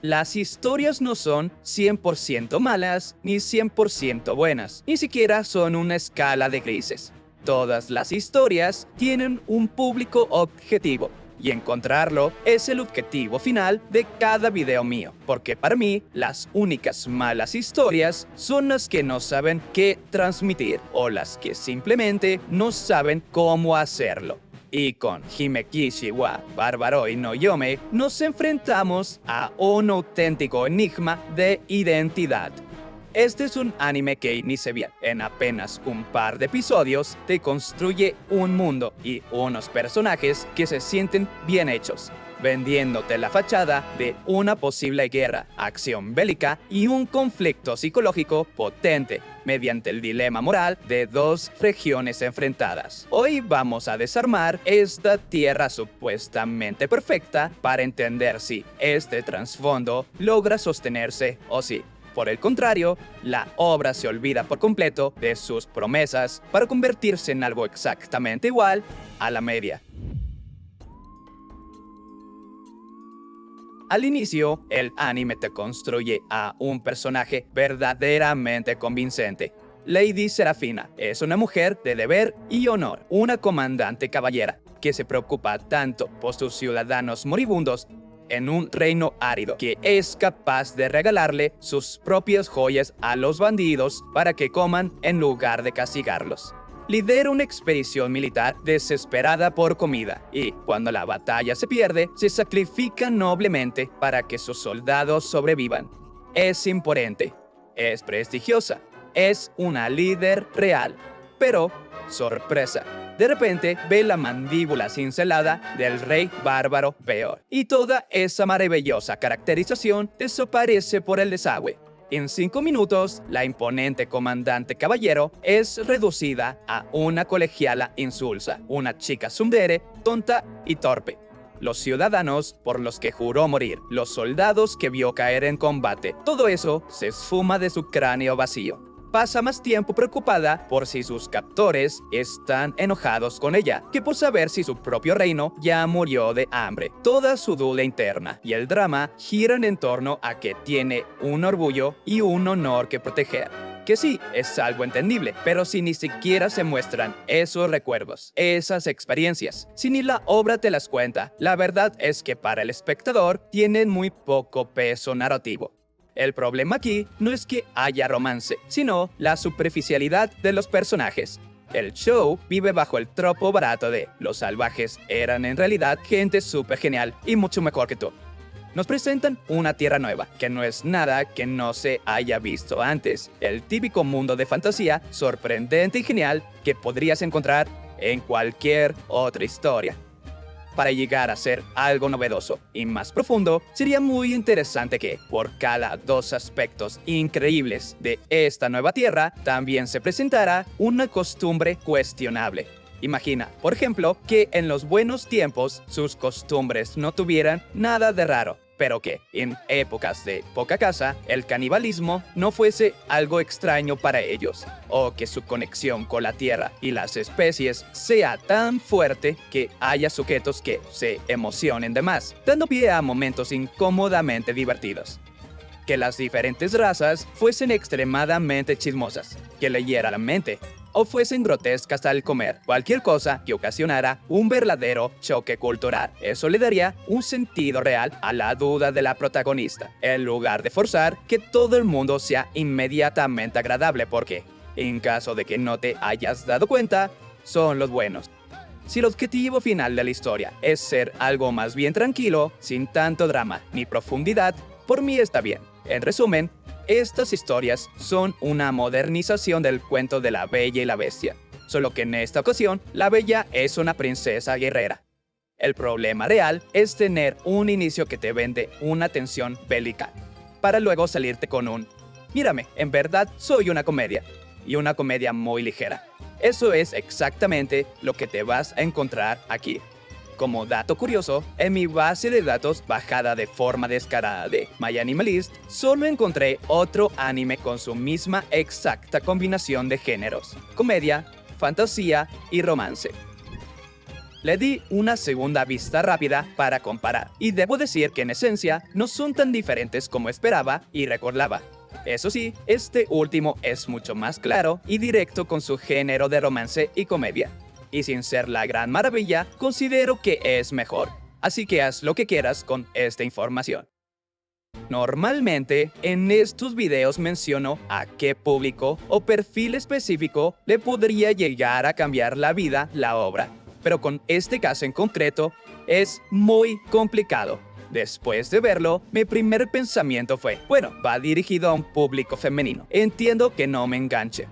Las historias no son 100% malas ni 100% buenas, ni siquiera son una escala de grises. Todas las historias tienen un público objetivo, y encontrarlo es el objetivo final de cada video mío, porque para mí las únicas malas historias son las que no saben qué transmitir o las que simplemente no saben cómo hacerlo. Y con Himekishi wa Barbaroi no Yome nos enfrentamos a un auténtico enigma de identidad. Este es un anime que inicia bien. En apenas un par de episodios te construye un mundo y unos personajes que se sienten bien hechos, vendiéndote la fachada de una posible guerra, acción bélica y un conflicto psicológico potente mediante el dilema moral de dos regiones enfrentadas. Hoy vamos a desarmar esta tierra supuestamente perfecta para entender si este trasfondo logra sostenerse o si, por el contrario, la obra se olvida por completo de sus promesas para convertirse en algo exactamente igual a la media. Al inicio, el anime te construye a un personaje verdaderamente convincente. Lady Serafina es una mujer de deber y honor, una comandante caballera que se preocupa tanto por sus ciudadanos moribundos en un reino árido que es capaz de regalarle sus propias joyas a los bandidos para que coman en lugar de castigarlos. Lidera una expedición militar desesperada por comida y, cuando la batalla se pierde, se sacrifica noblemente para que sus soldados sobrevivan. Es imponente, es prestigiosa, es una líder real. Pero, sorpresa, de repente ve la mandíbula cincelada del rey bárbaro Beor, y toda esa maravillosa caracterización desaparece por el desagüe. En 5 minutos, la imponente comandante caballero es reducida a una colegiala insulsa, una chica tsundere, tonta y torpe. Los ciudadanos por los que juró morir, los soldados que vio caer en combate, todo eso se esfuma de su cráneo vacío. Pasa más tiempo preocupada por si sus captores están enojados con ella que por saber si su propio reino ya murió de hambre. Toda su duda interna y el drama giran en torno a que tiene un orgullo y un honor que proteger. Que sí, es algo entendible, pero si ni siquiera se muestran esos recuerdos, esas experiencias, si ni la obra te las cuenta, la verdad es que para el espectador tienen muy poco peso narrativo. El problema aquí no es que haya romance, sino la superficialidad de los personajes. El show vive bajo el tropo barato de los salvajes eran en realidad gente súper genial y mucho mejor que tú. Nos presentan una tierra nueva, que no es nada que no se haya visto antes. El típico mundo de fantasía sorprendente y genial que podrías encontrar en cualquier otra historia. Para llegar a ser algo novedoso y más profundo, sería muy interesante que, por cada dos aspectos increíbles de esta nueva tierra, también se presentara una costumbre cuestionable. Imagina, por ejemplo, que en los buenos tiempos sus costumbres no tuvieran nada de raro, pero que en épocas de poca casa el canibalismo no fuese algo extraño para ellos, o que su conexión con la tierra y las especies sea tan fuerte que haya sujetos que se emocionen de más, dando pie a momentos incómodamente divertidos. Que las diferentes razas fuesen extremadamente chismosas, que leyera la mente, o fuesen grotescas al comer, cualquier cosa que ocasionara un verdadero choque cultural. Eso le daría un sentido real a la duda de la protagonista, en lugar de forzar que todo el mundo sea inmediatamente agradable porque, en caso de que no te hayas dado cuenta, son los buenos. Si el objetivo final de la historia es ser algo más bien tranquilo, sin tanto drama ni profundidad, por mí está bien. En resumen, estas historias son una modernización del cuento de la Bella y la Bestia, solo que en esta ocasión la Bella es una princesa guerrera. El problema real es tener un inicio que te vende una tensión bélica, para luego salirte con un «mírame, en verdad soy una comedia», y una comedia muy ligera. Eso es exactamente lo que te vas a encontrar aquí. Como dato curioso, en mi base de datos bajada de forma descarada de MyAnimeList, solo encontré otro anime con su misma exacta combinación de géneros: comedia, fantasía y romance. Le di una segunda vista rápida para comparar, y debo decir que en esencia no son tan diferentes como esperaba y recordaba. Eso sí, este último es mucho más claro y directo con su género de romance y comedia. Y sin ser la gran maravilla, considero que es mejor. Así que haz lo que quieras con esta información. Normalmente, en estos videos menciono a qué público o perfil específico le podría llegar a cambiar la vida la obra. Pero con este caso en concreto, es muy complicado. Después de verlo, mi primer pensamiento fue, bueno, va dirigido a un público femenino. Entiendo que no me enganche.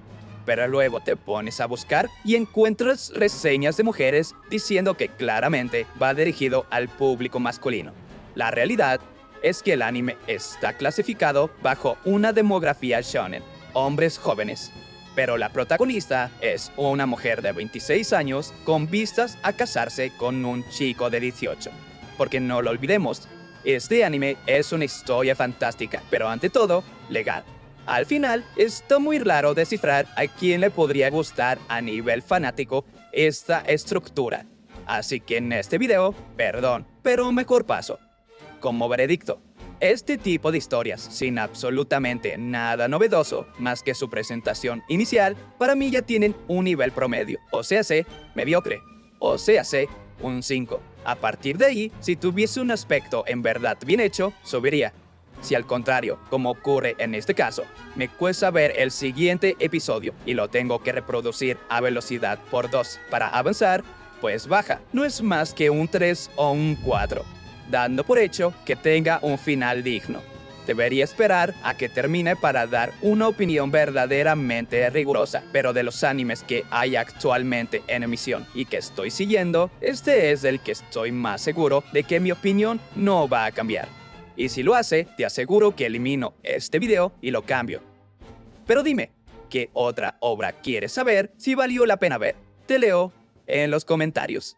Pero luego te pones a buscar y encuentras reseñas de mujeres diciendo que claramente va dirigido al público masculino. La realidad es que el anime está clasificado bajo una demografía shonen, hombres jóvenes. Pero la protagonista es una mujer de 26 años con vistas a casarse con un chico de 18. Porque no lo olvidemos, este anime es una historia fantástica, pero ante todo, legal. Al final, está muy raro descifrar a quién le podría gustar a nivel fanático esta estructura. Así que en este video, perdón, pero mejor paso. Como veredicto, este tipo de historias, sin absolutamente nada novedoso más que su presentación inicial, para mí ya tienen un nivel promedio, o sea, mediocre, o sea, un 5. A partir de ahí, si tuviese un aspecto en verdad bien hecho, subiría. Si al contrario, como ocurre en este caso, me cuesta ver el siguiente episodio y lo tengo que reproducir a velocidad por 2 para avanzar, pues baja. No es más que un 3 o un 4, dando por hecho que tenga un final digno. Debería esperar a que termine para dar una opinión verdaderamente rigurosa, pero de los animes que hay actualmente en emisión y que estoy siguiendo, este es el que estoy más seguro de que mi opinión no va a cambiar. Y si lo hace, te aseguro que elimino este video y lo cambio. Pero dime, ¿qué otra obra quieres saber si valió la pena ver? Te leo en los comentarios.